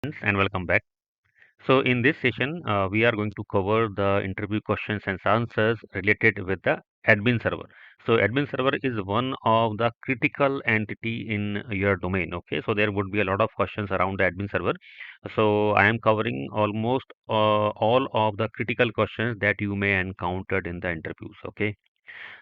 And welcome back. So in this session, we are going to cover the interview questions and answers related with the admin server. So admin server is one of the critical entity in your domain. Okay, so there would be a lot of questions around the admin server. So I am covering almost all of the critical questions that you may encountered in the interviews. Okay.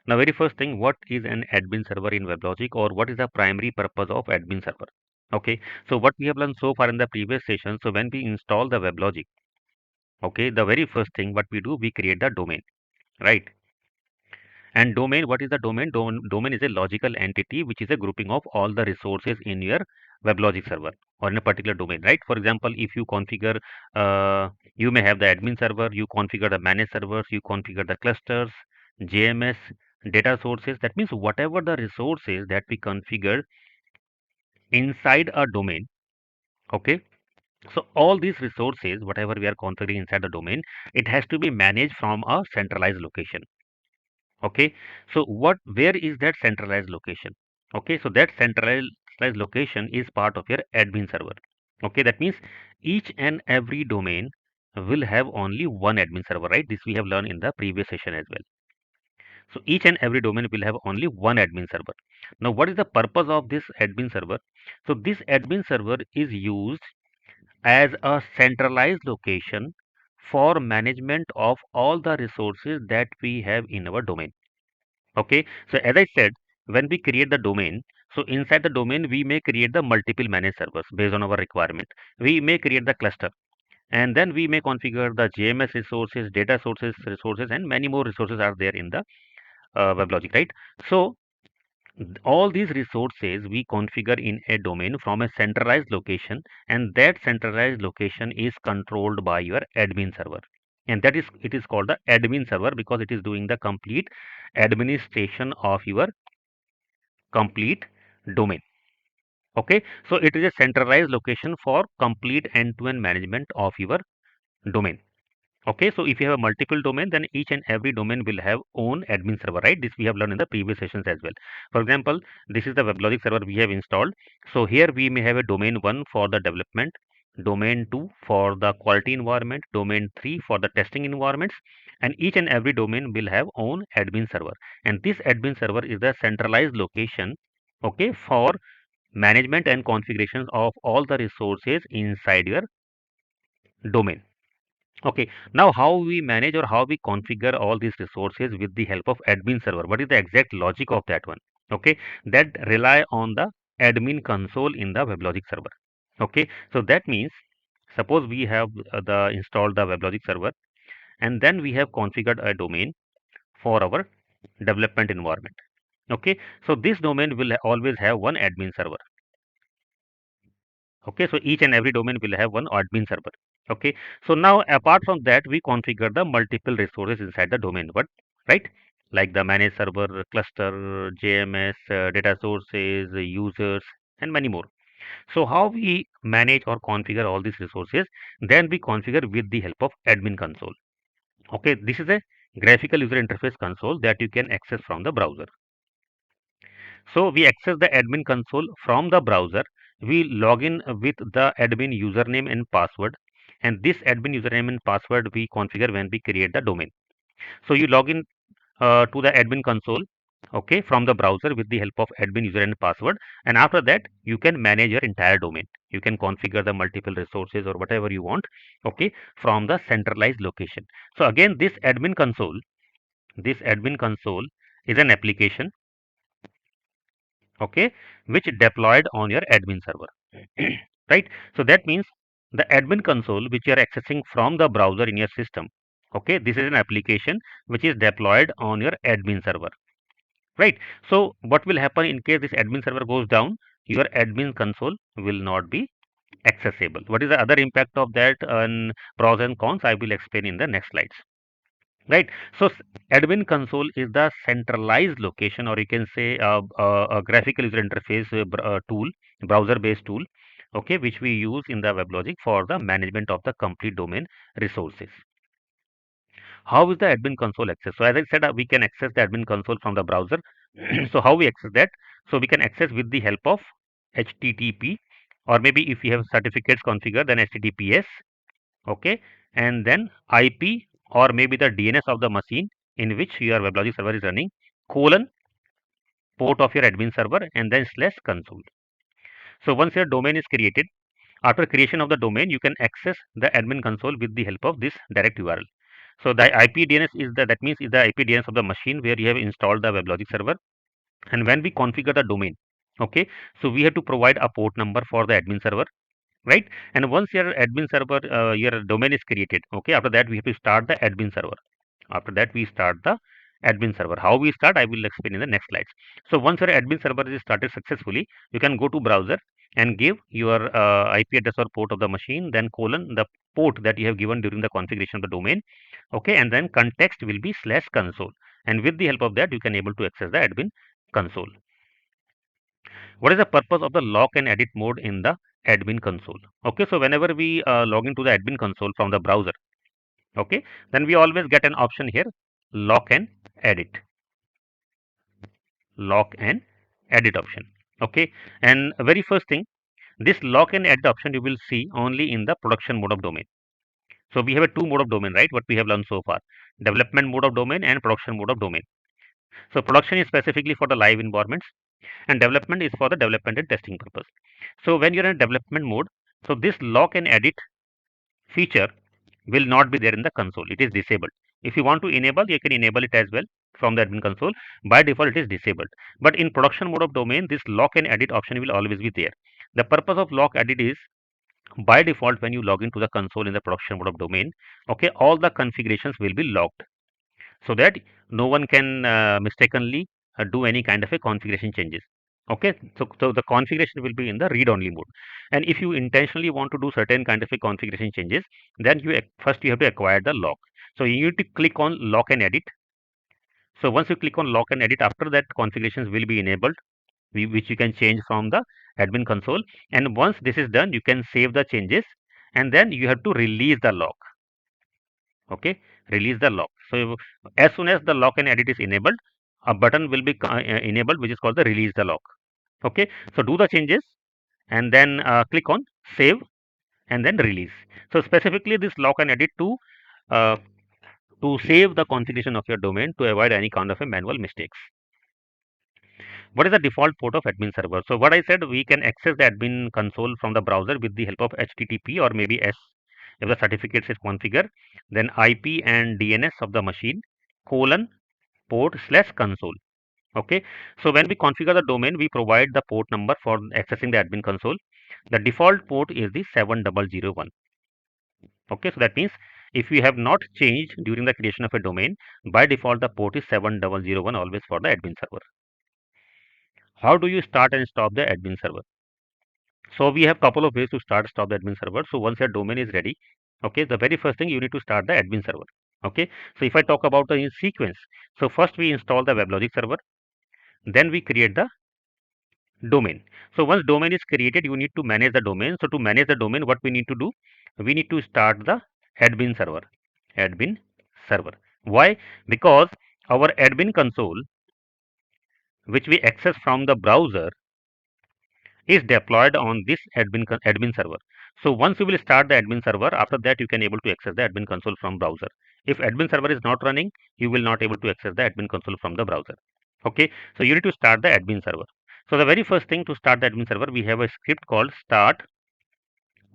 Now, very first thing, what is an admin server in WebLogic, or what is the primary purpose of admin server? Okay, so what we have learned so far in the previous session, so when we install the WebLogic, okay, the very first thing what we do, we create the domain, right? And domain, what is the domain? Domain is a logical entity which is a grouping of all the resources in your WebLogic server or in a particular domain, right? For example, if you configure, you may have the admin server, you configure the managed servers, you configure the clusters, JMS, data sources. That means whatever the resources that we configure inside a domain, okay? So all these resources, whatever we are configuring inside the domain, it has to be managed from a centralized location. Okay, so where is that centralized location? Okay, so that centralized location is part of your admin server. Okay, that means each and every domain will have only one admin server, right? This we have learned in the previous session as well. So each and every domain will have only one admin server. Now, what is the purpose of this admin server? So this admin server is used as a centralized location for management of all the resources that we have in our domain. Okay, so as I said, when we create the domain, so inside the domain, we may create the multiple managed servers based on our requirement. We may create the cluster, and then we may configure the JMS resources, data sources, resources, and many more resources are there in the WebLogic, right? So all these resources we configure in a domain from a centralized location, and that centralized location is controlled by your admin server, and that is it is called the admin server because it is doing the complete administration of your complete domain. Okay, so it is a centralized location for complete end-to-end management of your domain. Okay, so if you have a multiple domain, then each and every domain will have own admin server, right? This we have learned in the previous sessions as well. For example, this is the WebLogic server we have installed. So here we may have a domain 1 for the development, domain 2 for the quality environment, domain 3 for the testing environments, and each and every domain will have own admin server. And this admin server is the centralized location, okay, for management and configurations of all the resources inside your domain. Okay, now how we manage or how we configure all these resources with the help of admin server? What is the exact logic of that one? Okay, that rely on the admin console in the WebLogic server. Okay, so that means suppose we have the installed the WebLogic server, and then we have configured a domain for our development environment. Okay, so this domain will always have one admin server. Okay, so each and every domain will have one admin server. Okay, so now apart from that, we configure the multiple resources inside the domain, but right, like the managed server, cluster, JMS, data sources, users, and many more. So how we manage or configure all these resources? Then we configure with the help of admin console. Okay, this is a graphical user interface console that you can access from the browser. So we access the admin console from the browser. We log in with the admin username and password. And this admin username and password we configure when we create the domain. So you log in to the admin console, okay, from the browser with the help of admin user and password. And after that, you can manage your entire domain. You can configure the multiple resources or whatever you want, okay, from the centralized location. So again, this admin console is an application, okay, which deployed on your admin server. Right, so that means the admin console which you are accessing from the browser in your system, okay, this is an application which is deployed on your admin server, right? So what will happen in case this admin server goes down? Your admin console will not be accessible. What is the other impact of that, and pros and cons, I will explain in the next slides. Right, so admin console is the centralized location, or you can say a graphical user interface tool, browser based tool, okay, which we use in the WebLogic for the management of the complete domain resources. How is the admin console access? So as I said, we can access the admin console from the browser. So how we access that? So we can access with the help of HTTP, or maybe if you have certificates configured, then HTTPS, okay, and then IP or maybe the DNS of the machine in which your WebLogic server is running, colon, port of your admin server, and then slash console. So once your domain is created, after creation of the domain, you can access the admin console with the help of this direct URL. So the IP DNS is that means is the IP DNS of the machine where you have installed the WebLogic server. And when we configure the domain, okay, so we have to provide a port number for the admin server, right? And once your admin server, your domain is created, okay, after that we have to start the admin server. After that we start the admin server. How we start, I will explain in the next slides. So once your admin server is started successfully, you can go to browser and give your IP address or port of the machine, then colon the port that you have given during the configuration of the domain, okay, and then context will be slash console, and with the help of that you can able to access the admin console. What is the purpose of the lock and edit mode in the admin console? Okay, so whenever we log into the admin console from the browser, okay, then we always get an option here, lock and edit, lock and edit option, okay. And very first thing, this lock and edit option you will see only in the production mode of domain. So we have a two mode of domain, right? What we have learned so far, development mode of domain and production mode of domain. So production is specifically for the live environments, and development is for the development and testing purpose. So when you're in development mode, so this lock and edit feature will not be there in the console. It is disabled. If you want to enable, you can enable it as well from the admin console. By default, it is disabled. But in production mode of domain, this lock and edit option will always be there. The purpose of lock edit is, by default, when you log into the console in the production mode of domain, okay, all the configurations will be locked, so that no one can mistakenly do any kind of a configuration changes. Okay, so the configuration will be in the read only mode. And if you intentionally want to do certain kind of a configuration changes, then first you have to acquire the lock. So you need to click on lock and edit. So once you click on lock and edit, after that configurations will be enabled, which you can change from the admin console. And once this is done, you can save the changes, and then you have to release the lock. Okay, release the lock. So as soon as the lock and edit is enabled, a button will be enabled which is called the release the lock. Okay, so do the changes and then click on save and then release. So specifically this lock and edit uh, to save the configuration of your domain to avoid any kind of a manual mistakes. What is the default port of admin server? So what I said, we can access the admin console from the browser with the help of HTTP or maybe S if the certificates is configured, then IP and DNS of the machine, colon, port slash console. Okay, so when we configure the domain, we provide the port number for accessing the admin console. The default port is the 7001. Okay, so that means if we have not changed during the creation of a domain, by default the port is 7001 always for the admin server. How do you start and stop the admin server? So we have couple of ways to start stop the admin server. So once your domain is ready, okay, the very first thing you need to start the admin server. Okay, so if I talk about the in sequence, so first we install the WebLogic server, then we create the domain. So once domain is created, you need to manage the domain. So to manage the domain, what we need to do? We need to start the admin server. Admin server. Why? Because our admin console, which we access from the browser, is deployed on this admin server. So once you will start the admin server, after that you can able to access the admin console from browser. If admin server is not running, you will not able to access the admin console from the browser. Okay, so you need to start the admin server. So the very first thing to start the admin server, we have a script called start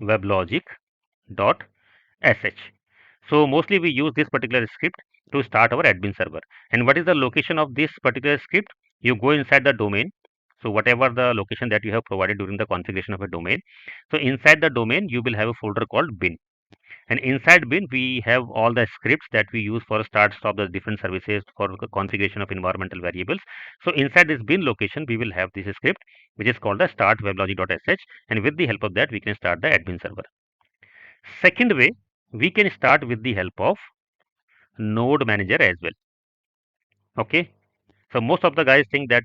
weblogic.sh. So mostly we use this particular script to start our admin server. And what is the location of this particular script? You go inside the domain. So whatever the location that you have provided during the configuration of a domain. So inside the domain, you will have a folder called bin. And inside bin, we have all the scripts that we use for start, stop the different services for configuration of environmental variables. So inside this bin location, we will have this script, which is called the start weblogic.sh. And with the help of that, we can start the admin server. Second way, we can start with the help of node manager as well. Okay, so most of the guys think that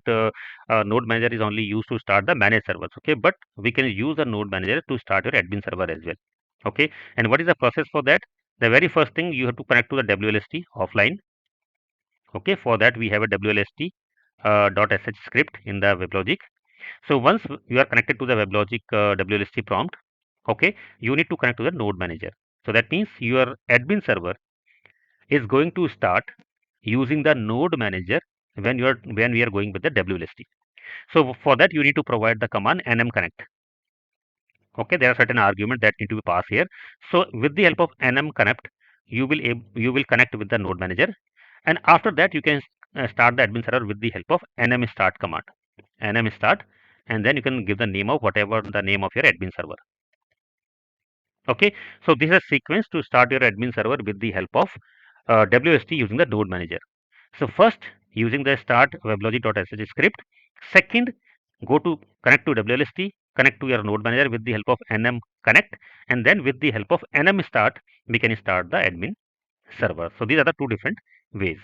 node manager is only used to start the managed servers. Okay, but we can use the node manager to start your admin server as well. Okay, and what is the process for that? The very first thing, you have to connect to the WLST offline. Okay, for that we have a WLST .sh script in the WebLogic. So once you are connected to the WebLogic WLST prompt, okay, you need to connect to the node manager. So that means your admin server is going to start using the node manager when we are going with the WLST. So for that you need to provide the command nm connect. Okay, there are certain arguments that need to be passed here. So with the help of nm connect, you will connect with the node manager, and after that you can start the admin server with the help of nm start command. Nm start, and then you can give the name of whatever the name of your admin server. Okay, so this is a sequence to start your admin server with the help of WST using the node manager. So first, using the start weblogic.sh script. Second, go to connect to WLST, connect to your node manager with the help of nm connect, and then with the help of nm start, we can start the admin server. So these are the two different ways.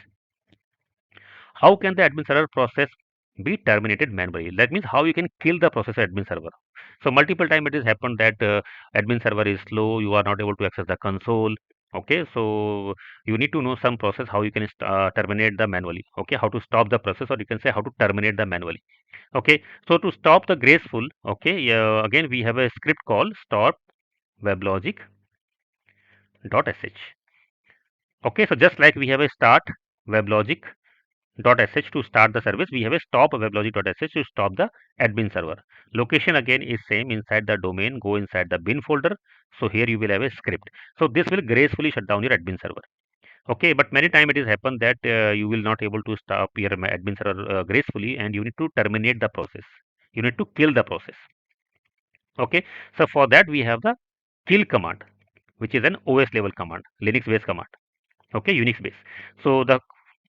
How can the admin server process be terminated manually? That means how you can kill the process admin server. So multiple time it has happened that admin server is slow, you are not able to access the console. Okay, so you need to know some process how you can terminate the manually. Okay, how to stop the process, or you can say how to terminate the manually. Okay, so to stop the graceful, okay, again we have a script called stop weblogic.sh. Okay, so just like we have a start weblogic .sh to start the service, we have a stop weblogic.sh to stop the admin server. Location again is same inside the domain, go inside the bin folder. So here you will have a script. So this will gracefully shut down your admin server. Okay, but many time it is happened that you will not able to stop your admin server gracefully, and you need to terminate the process. You need to kill the process. Okay, so for that we have the kill command, which is an OS level command, Linux based command. Okay, Unix based. So the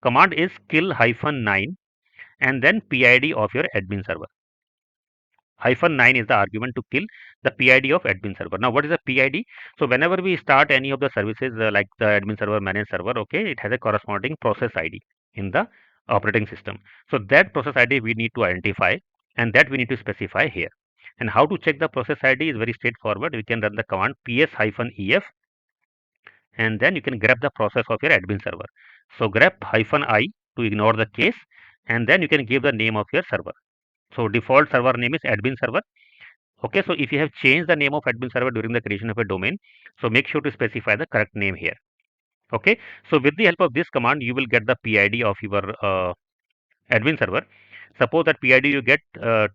command is kill -9 and then PID of your admin server. -9 is the argument to kill the PID of admin server. Now, what is the PID? So, whenever we start any of the services like the admin server, manage server, okay, it has a corresponding process ID in the operating system. So, that process ID we need to identify, and that we need to specify here. And how to check the process ID is very straightforward. We can run the command ps-ef, and then you can grab the process of your admin server. So, grab -I to ignore the case, and then you can give the name of your server. So default server name is admin server. Okay, so if you have changed the name of admin server during the creation of a domain, so make sure to specify the correct name here. Okay, so with the help of this command, you will get the PID of your admin server. Suppose that PID you get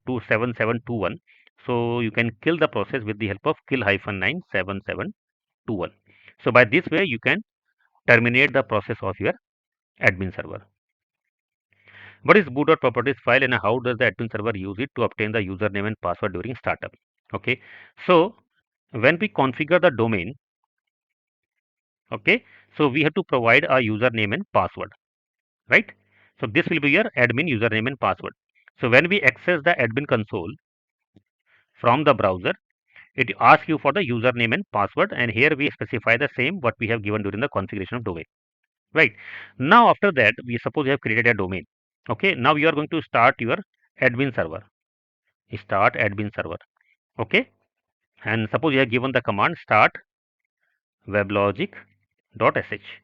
27721. So you can kill the process with the help of kill -97721. So by this way, you can terminate the process of your admin server. What is boot.properties file, and how does the admin server use it to obtain the username and password during startup? Okay, so when we configure the domain, okay, so we have to provide a username and password, right? So this will be your admin username and password. So when we access the admin console from the browser, it asks you for the username and password, and here we specify the same what we have given during the configuration of domain, right? Now after that, we suppose you have created a domain. Okay, now you are going to start your admin server. Start admin server. Okay, and suppose you have given the command start weblogic.sh.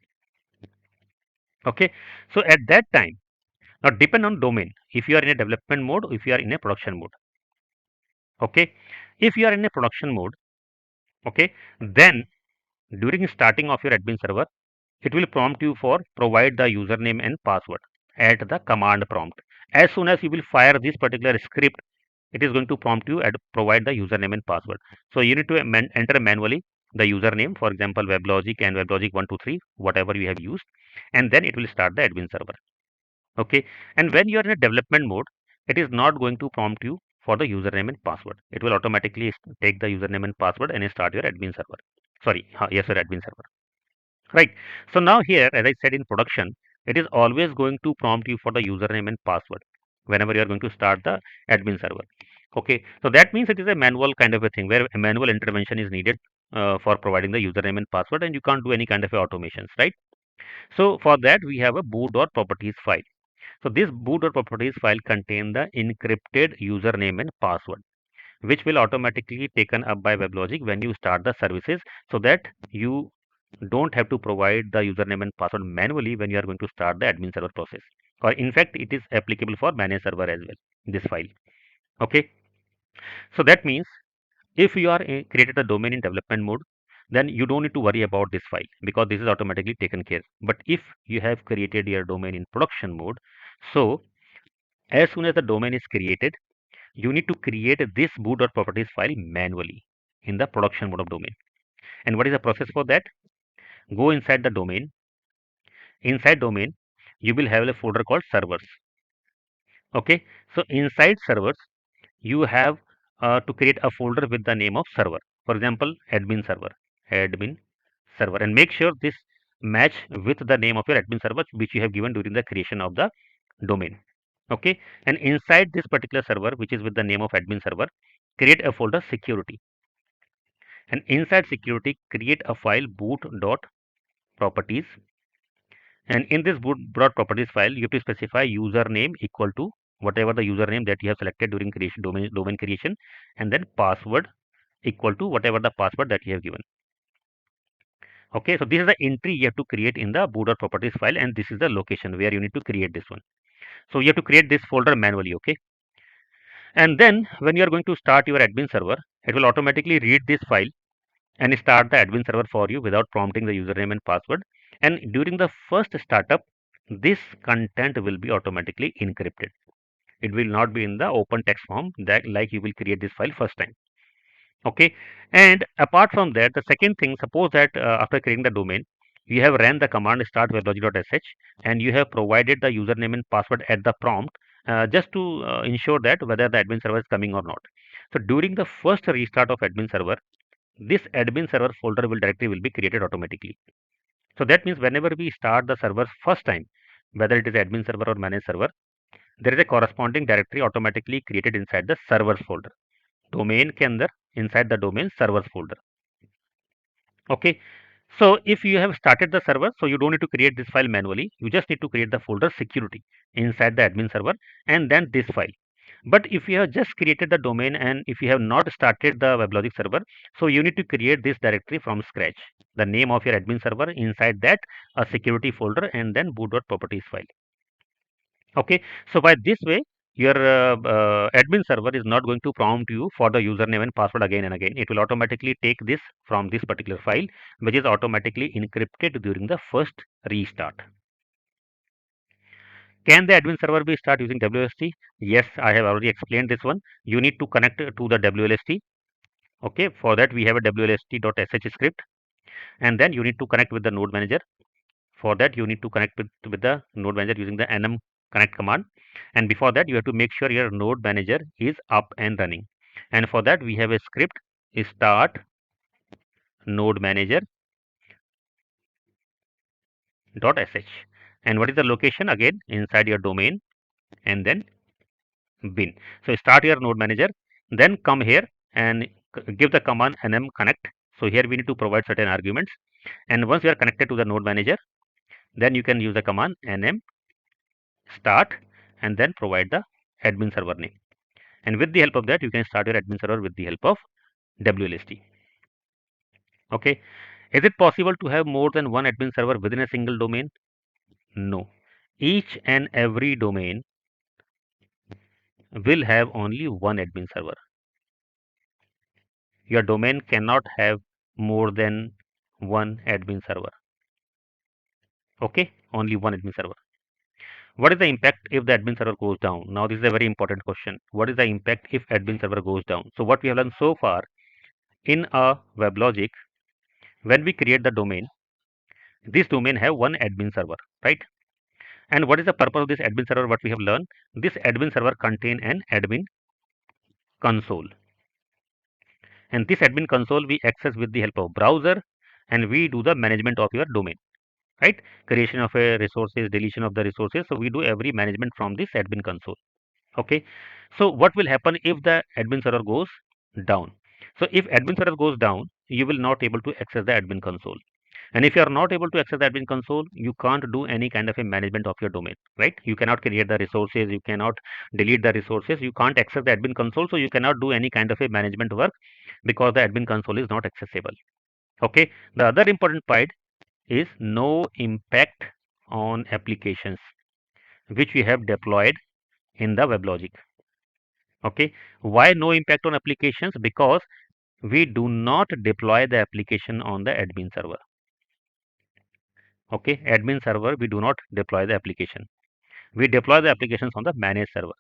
Okay, so at that time, now depend on domain, if you are in a development mode, if you are in a production mode. Okay, if you are in a production mode, okay, then during starting of your admin server, it will prompt you for provide the username and password at the command prompt. As soon as you will fire this particular script, it is going to prompt you and provide the username and password. So you need to enter manually the username, for example, WebLogic and WebLogic123, whatever you have used, and then it will start the admin server. Okay, and when you are in a development mode, it is not going to prompt you for the username and password. It will automatically take the username and password and start your admin server. Sorry, yes, your admin server. Right. So now here, as I said, in production, it is always going to prompt you for the username and password whenever you are going to start the admin server. Okay. So that means it is a manual kind of a thing where a manual intervention is needed for providing the username and password, and you can't do any kind of automations, right? So for that, we have a boot.properties file. So this boot.properties file contain the encrypted username and password, which will automatically taken up by WebLogic when you start the services, so that you don't have to provide the username and password manually when you are going to start the admin server process. Or in fact, it is applicable for managed server as well, this file. Okay, so that means if you are created a domain in development mode, then you don't need to worry about this file because this is automatically taken care. But if you have created your domain in production mode, so as soon as the domain is created, you need to create this boot.properties file manually in the production mode of domain. And what is the process for that? Go inside the domain. Inside domain, you will have a folder called servers. Okay, so inside servers, you have to create a folder with the name of server. For example, admin server, and make sure this match with the name of your admin server which you have given during the creation of the domain. Okay, and inside this particular server, which is with the name of admin server, create a folder security, and inside security create a file boot.properties, and in this boot.properties file you have to specify username equal to whatever the username that you have selected during creation domain creation, and then password equal to whatever the password that you have given. Okay, so this is the entry you have to create in the boot.properties file, and this is the location where you need to create this one. So you have to create this folder manually. Okay, and then when you are going to start your admin server, it will automatically read this file and start the admin server for you without prompting the username and password. And during the first startup, this content will be automatically encrypted. It will not be in the open text form that like you will create this file first time. Okay, and apart from that, the second thing, suppose that after creating the domain, you have ran the command start weblogic.sh, and you have provided the username and password at the prompt, just to ensure that whether the admin server is coming or not. So during the first restart of admin server, this admin server folder will directly will be created automatically. So that means whenever we start the server first time, whether it is admin server or managed server, there is a corresponding directory automatically created inside the servers folder. Domain के अंदर inside the domain servers folder. Okay, so if you have started the server, so you don't need to create this file manually. You just need to create the folder security inside the admin server and then this file. But if you have just created the domain and if you have not started the WebLogic server, so you need to create this directory from scratch. The name of your admin server, inside that a security folder, and then boot.properties file. Okay, so by this way, your admin server is not going to prompt you for the username and password again and again. It will automatically take this from this particular file, which is automatically encrypted during the first restart. Can the admin server be start using WST? Yes, I have already explained this one. You need to connect to the WLST. Okay, for that we have a WLST.sh script, and then you need to connect with the node manager. For that you need to connect with the node manager using the nm connect command, and before that you have to make sure your node manager is up and running, and for that we have a script start node manager dot sh, and what is the location? Again inside your domain and then bin. So start your node manager, then come here and give the command nm connect. So here we need to provide certain arguments, and once you are connected to the node manager, then you can use the command nm start and then provide the admin server name, and with the help of that you can start your admin server with the help of WLST. Okay, is it possible to have more than one admin server within a single domain? No, each and every domain will have only one admin server. Your domain cannot have more than one admin server. Okay, only one admin server. What is the impact if the admin server goes down? Now this is a very important question. What is the impact if admin server goes down? So what we have learned so far in a WebLogic, when we create the domain, this domain have one admin server, right? And what is the purpose of this admin server? What we have learned, this admin server contain an admin console, and this admin console we access with the help of browser, and we do the management of your domain, right? Creation of a resources, deletion of the resources. So we do every management from this admin console. Okay, so what will happen if the admin server goes down? So if admin server goes down, you will not able to access the admin console. And if you are not able to access the admin console, you can't do any kind of a management of your domain, right? You cannot create the resources, you cannot delete the resources, you can't access the admin console, so you cannot do any kind of a management work because the admin console is not accessible. Okay, the other important point is no impact on applications which we have deployed in the WebLogic. Okay, why no impact on applications? Because we do not deploy the application on the admin server. Okay, admin server, we do not deploy the application. We deploy the applications on the managed server.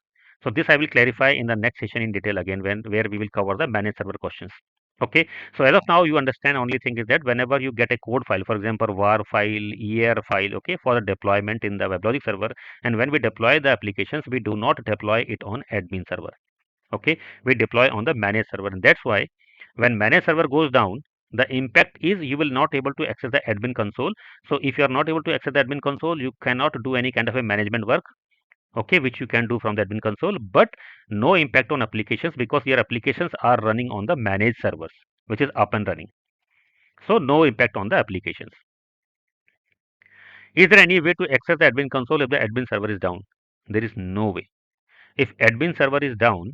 So this I will clarify in the next session in detail again, where we will cover the managed server questions. Okay, so as of now you understand, only thing is that whenever you get a code file, for example var file, year file, okay, for the deployment in the WebLogic server, and when we deploy the applications, we do not deploy it on admin server. Okay, we deploy on the managed server, and that's why when managed server goes down, the impact is you will not able to access the admin console. So if you are not able to access the admin console, you cannot do any kind of a management work, okay, which you can do from the admin console, but no impact on applications because your applications are running on the managed servers, which is up and running. So no impact on the applications. Is there any way to access the admin console if the admin server is down? There is no way. If admin server is down,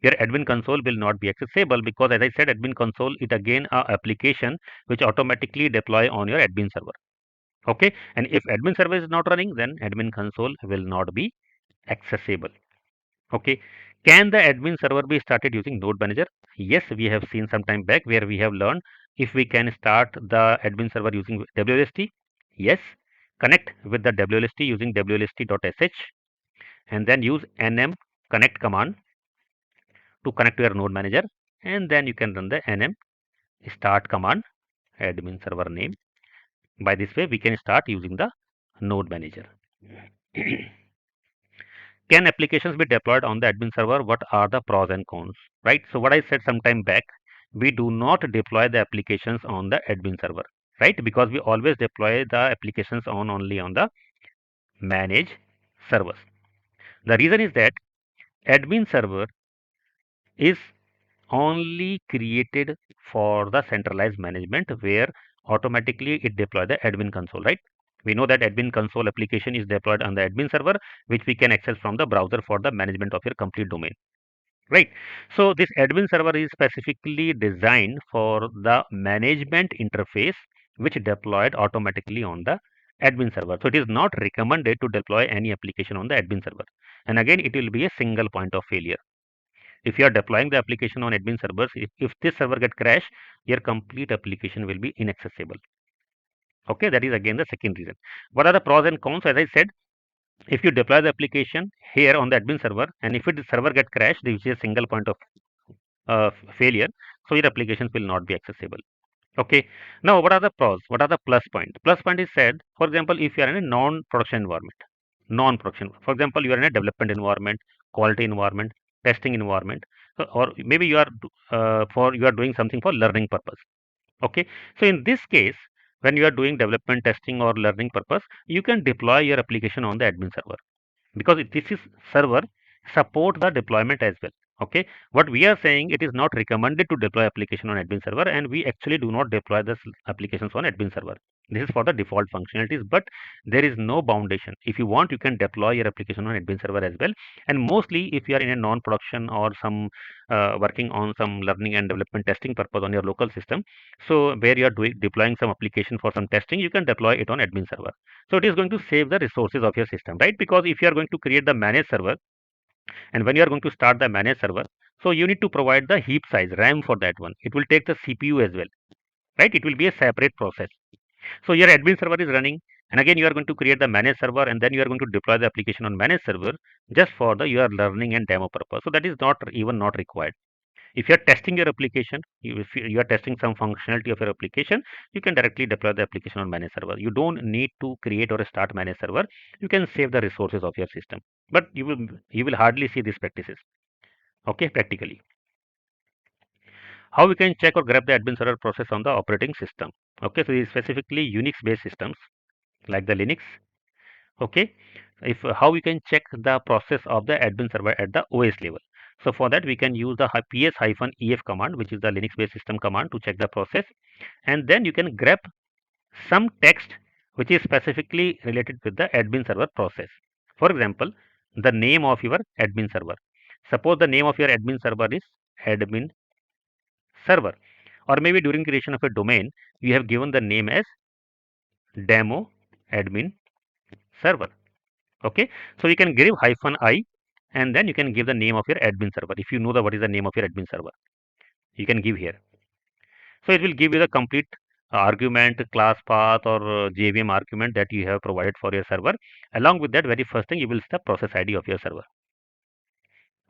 your admin console will not be accessible, because as I said, admin console is again a application which automatically deploy on your admin server. Okay, and if admin server is not running, then admin console will not be accessible. Okay, can the admin server be started using node manager? Yes, we have seen some time back where we have learned if we can start the admin server using WLST. Yes, connect with the WLST using wlst.sh and then use nm connect command to connect to your node manager, and then you can run the nm start command, admin server name. By this way we can start using the node manager. Can applications be deployed on the admin server? What are the pros and cons? Right. So what I said some time back, we do not deploy the applications on the admin server, right? Because we always deploy the applications on only on the managed servers. The reason is that admin server is only created for the centralized management, where automatically it deploy the admin console, right? We know that admin console application is deployed on the admin server, which we can access from the browser for the management of your complete domain, right? So this admin server is specifically designed for the management interface, which deployed automatically on the admin server. So it is not recommended to deploy any application on the admin server, and again it will be a single point of failure. If you are deploying the application on admin servers, if this server get crashed, your complete application will be inaccessible. Okay, that is again the second reason. What are the pros and cons? As I said, if you deploy the application here on the admin server, and if the server get crashed, which is a single point of failure, so your applications will not be accessible. Okay, now what are the pros? What are the plus point? Plus point is said, for example, if you are in a non-production environment, non-production, for example, you are in a development environment, quality environment, testing environment, or maybe you are you are doing something for learning purpose. Okay, so in this case, when you are doing development, testing, or learning purpose, you can deploy your application on the admin server, because this is server support the deployment as well. Okay, what we are saying, it is not recommended to deploy application on admin server, and we actually do not deploy this applications on admin server. This is for the default functionalities, but there is no foundation. If you want, you can deploy your application on admin server as well. And mostly if you are in a non-production or some working on some learning and development testing purpose on your local system, so where you are doing deploying some application for some testing, you can deploy it on admin server. So it is going to save the resources of your system, right? Because if you are going to create the managed server, and when you are going to start the managed server, so you need to provide the heap size, RAM for that one. It will take the CPU as well, right? It will be a separate process. So your admin server is running, and again you are going to create the managed server, and then you are going to deploy the application on managed server just for the your learning and demo purpose. So that is not even not required. If you are testing your application, if you are testing some functionality of your application, you can directly deploy the application on managed server. You don't need to create or start managed server. You can save the resources of your system, but you will hardly see these practices. Okay, practically. How we can check or grab the admin server process on the operating system? Okay, so these specifically Unix based systems like the Linux. Okay, if how we can check the process of the admin server at the OS level. So for that we can use the ps-ef command, which is the Linux based system command, to check the process, and then you can grab some text which is specifically related with the admin server process. For example, the name of your admin server. Suppose the name of your admin server is admin server, or maybe during creation of a domain you have given the name as demo admin server. Okay, so you can give -i, and then you can give the name of your admin server. If you know what is the name of your admin server, you can give here. So it will give you the complete argument, class path, or JVM argument that you have provided for your server. Along with that, very first thing, you will see the process ID of your server.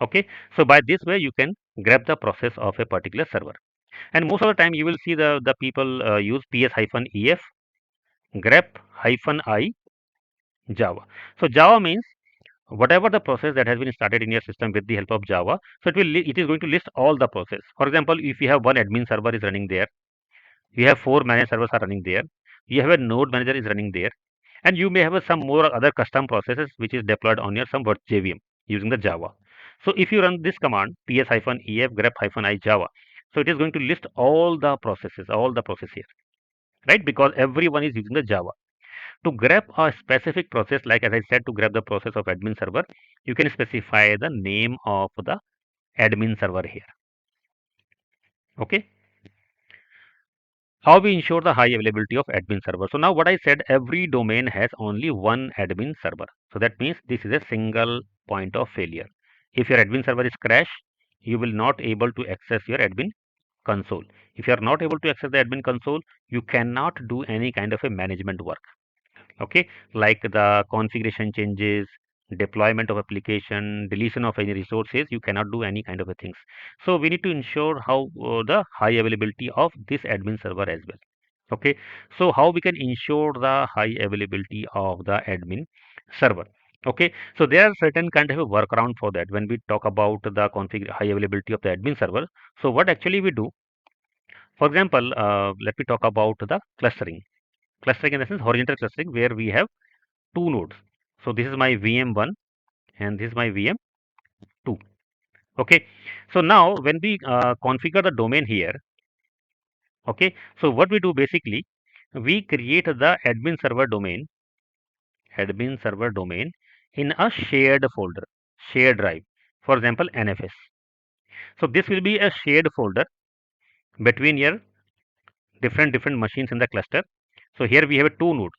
Okay, so by this way you can grab the process of a particular server. And most of the time you will see the people use ps-ef grep -i Java. So Java means whatever the process that has been started in your system with the help of Java. So it is going to list all the process. For example, if you have one admin server is running there, you have 4 managed servers are running there, you have a node manager is running there, and you may have some more other custom processes which is deployed on your some JVM using the Java. So if you run this command ps-ef grep-i Java, so it is going to list all the processes, all the process here, right? Because everyone is using the Java. To grab a specific process, like as I said, to grab the process of admin server, you can specify the name of the admin server here. Okay. How we ensure the high availability of admin server? So now what I said, every domain has only one admin server. So that means this is a single point of failure. If your admin server is crash, you will not able to access your admin console. If you are not able to access the admin console, you cannot do any kind of a management work. Okay, like the configuration changes, deployment of application, deletion of any resources, you cannot do any kind of a things. So we need to ensure how the high availability of this admin server as well. Okay, so how we can ensure the high availability of the admin server? Okay, so there are certain kind of a workaround for that when we talk about the high availability of the admin server. So what actually we do? For example, let me talk about the clustering. Clustering in the sense horizontal clustering, where we have two nodes. So this is my VM1 and this is my VM2. Okay. So now when we configure the domain here, okay. So what we do basically, we create the admin server domain in a shared folder, shared drive. For example, NFS. So this will be a shared folder between your different machines in the cluster. So here we have two nodes,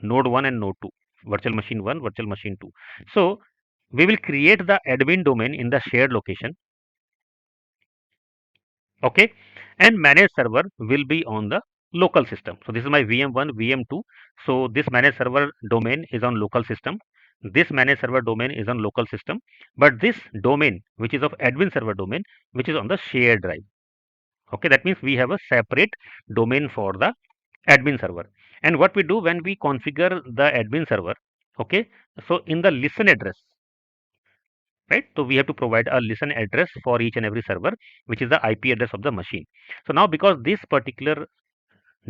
node 1 and node 2, virtual machine 1, virtual machine 2. So we will create the admin domain in the shared location, okay, and managed server will be on the local system. So this is my VM1, VM2. So this managed server domain is on local system, this managed server domain is on local system, but this domain which is of admin server domain, which is on the shared drive. Okay, that means we have a separate domain for the admin server. And what we do when we configure the admin server, okay, so in the listen address, right, so we have to provide a listen address for each and every server, which is the IP address of the machine. So now because this particular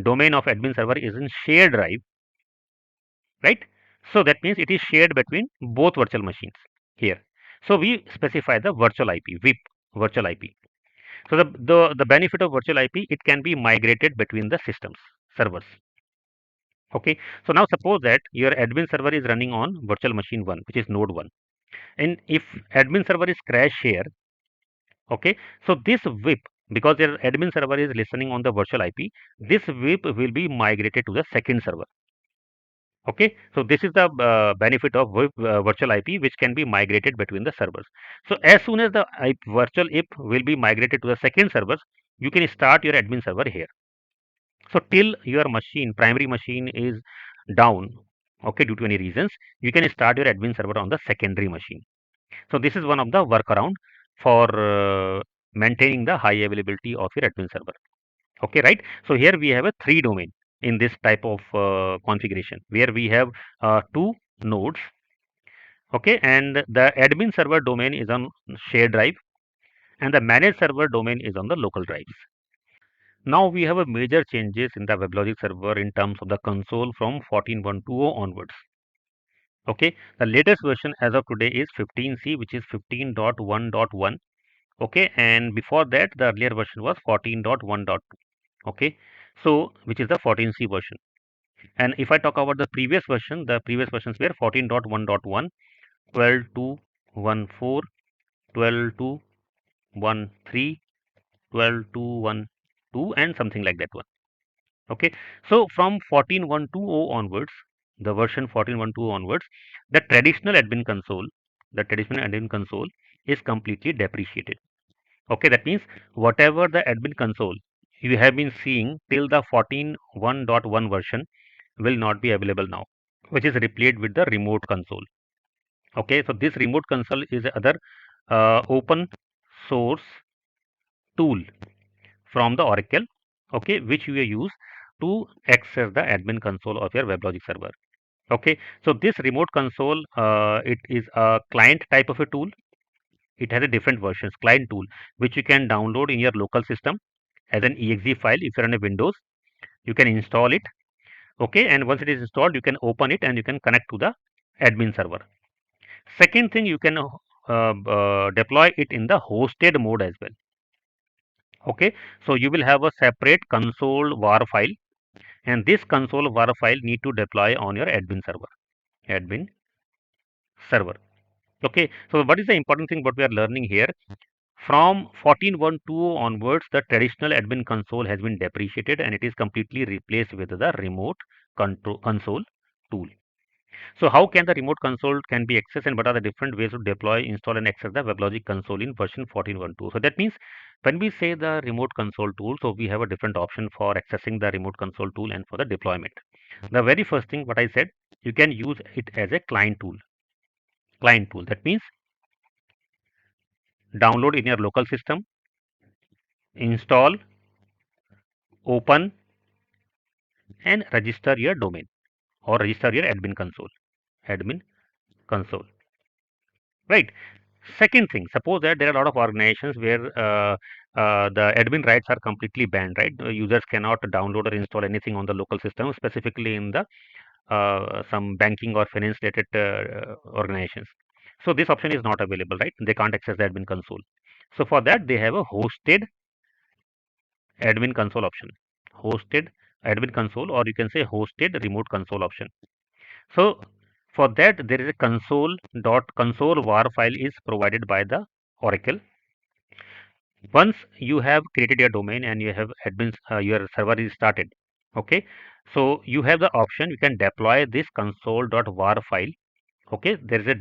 domain of admin server is in shared drive, right, so that means it is shared between both virtual machines here. So we specify the virtual IP, VIP virtual IP. So the benefit of virtual IP, it can be migrated between the systems, servers. Okay, so now suppose that your admin server is running on virtual machine 1, which is node 1, and if admin server is crash here, okay, so this VIP, because your admin server is listening on the virtual IP, this VIP will be migrated to the second server. Okay, so this is the benefit of virtual IP, which can be migrated between the servers. So as soon as the virtual IP will be migrated to the second servers, you can start your admin server here. So till your machine, primary machine is down, okay, due to any reasons, you can start your admin server on the secondary machine. So this is one of the workaround for maintaining the high availability of your admin server. Okay, right? So here we have a 3 domain in this type of configuration, where we have 2 nodes. Okay, and the admin server domain is on shared drive, and the managed server domain is on the local drives. Now we have a major changes in the WebLogic server in terms of the console from 14.120 onwards. Okay, the latest version as of today is 15C, which is 15.1.1. Okay, and before that the earlier version was 14.1.2. Okay, so which is the 14C version. And if I talk about the previous version, the previous versions were 14.1.1, 12.2.1.4, 12.2.1.3, 12.2.1.2, and something like that one. Okay, so from 14.1.2.0 onwards, the version 14.1.2 onwards, the traditional admin console, the traditional admin console, is completely depreciated. Okay, that means whatever the admin console you have been seeing till the 14.1.1 version will not be available now, which is replaced with the remote console. Okay, so this remote console is other open source tool from the Oracle, okay, which you use to access the admin console of your WebLogic server. Okay, so this remote console, it is a client type of a tool. It has a different versions, client tool, which you can download in your local system as an exe file. If you're on a Windows, you can install it. Okay, and once it is installed, you can open it and you can connect to the admin server. Second thing, you can deploy it in the hosted mode as well. Okay, so you will have a separate console var file, and this console var file need to deploy on your admin server. Admin server. Okay, so what is the important thing what we are learning here? From 14.1.2 onwards, the traditional admin console has been depreciated and it is completely replaced with the remote console tool. So how can the remote console can be accessed, and what are the different ways to deploy, install and access the WebLogic console in version 14.1.2? So that means when we say the remote console tool, so we have a different option for accessing the remote console tool and for the deployment. The very first thing what I said, you can use it as a client tool. Client tool, that means download in your local system, install, open and register your domain or register your admin console. Admin console. Right. Second thing, suppose that there are a lot of organizations where the admin rights are completely banned, right? Users cannot download or install anything on the local system, specifically in the some banking or finance related organizations. So this option is not available, right? They can't access the admin console. So for that, they have a hosted admin console option. Hosted admin console, or you can say hosted remote console option. So for that, there is a console var file is provided by the Oracle. Once you have created your domain and you have admins, your server is started. Okay, so you have the option, you can deploy this console.var file. Okay, there is a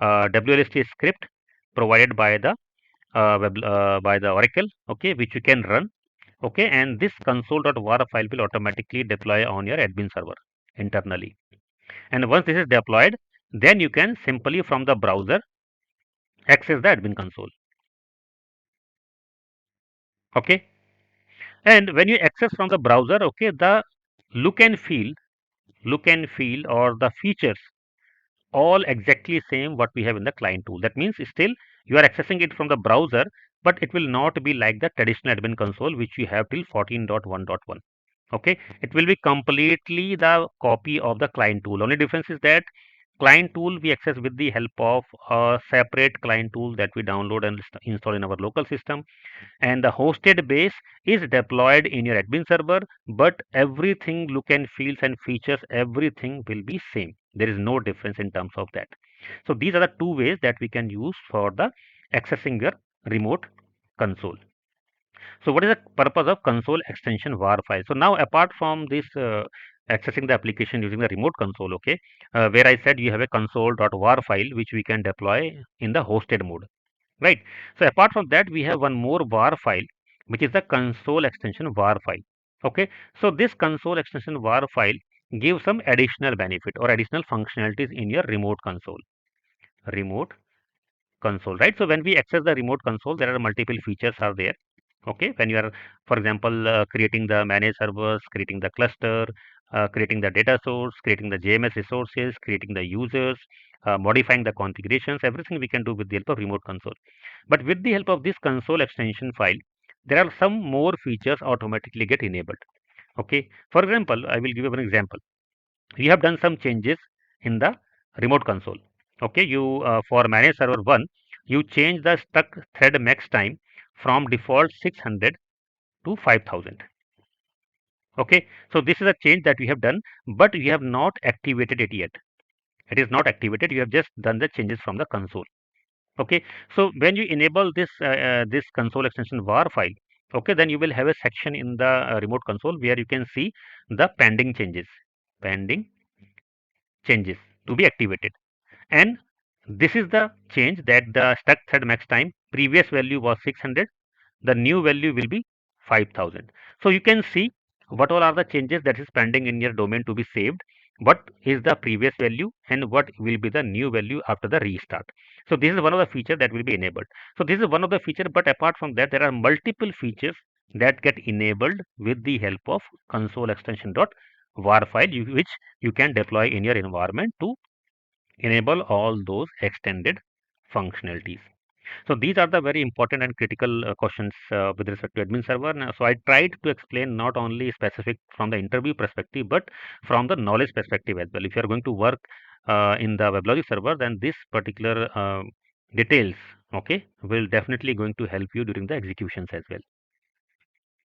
WLST script provided by the by the Oracle. Okay, which you can run. Okay, and this console.var file will automatically deploy on your admin server internally. And once this is deployed, then you can simply from the browser access the admin console. Okay, and when you access from the browser, okay, the look and feel or the features all exactly same what we have in the client tool. That means still you are accessing it from the browser, but it will not be like the traditional admin console which we have till 14.1.1. Okay, it will be completely the copy of the client tool. Only difference is that client tool we access with the help of a separate client tool that we download and install in our local system, and the hosted base is deployed in your admin server, but everything look and feels and features, everything will be same. There is no difference in terms of that. So these are the two ways that we can use for the accessing your remote console. So what is the purpose of console extension var file? So now apart from this accessing the application using the remote console, okay, where I said you have a console.var file which we can deploy in the hosted mode, right? So apart from that, we have one more var file which is the console extension var file. Okay, so this console extension var file gives some additional benefit or additional functionalities in your remote console. Remote console, right? So when we access the remote console, there are multiple features are there. Okay, when you are, for example, creating the managed servers, creating the cluster, creating the data source, creating the JMS resources, creating the users, modifying the configurations, everything we can do with the help of remote console. But with the help of this console extension file, there are some more features automatically get enabled. Okay, for example, I will give you an example. We have done some changes in the remote console. Okay, you for manage server 1, you change the stuck thread max time from default 600 to 5000. Okay, so this is a change that we have done, but we have not activated it yet. It is not activated, you have just done the changes from the console. Okay, so when you enable this console extension var file, okay, then you will have a section in the remote console where you can see the pending changes to be activated. And This is the change that the stuck thread max time previous value was 600, the new value will be 5000. So you can see what all are the changes that is pending in your domain to be saved, what is the previous value and what will be the new value after the restart. So this is one of the feature that will be enabled. So this is one of the feature, but apart from that there are multiple features that get enabled with the help of console extension dot var file, which you can deploy in your environment to enable all those extended functionalities. So these are the very important and critical questions with respect to admin server. Now, so I tried to explain not only specific from the interview perspective, but from the knowledge perspective as well. If you are going to work in the WebLogic server, then this particular details, okay, will definitely going to help you during the executions as well.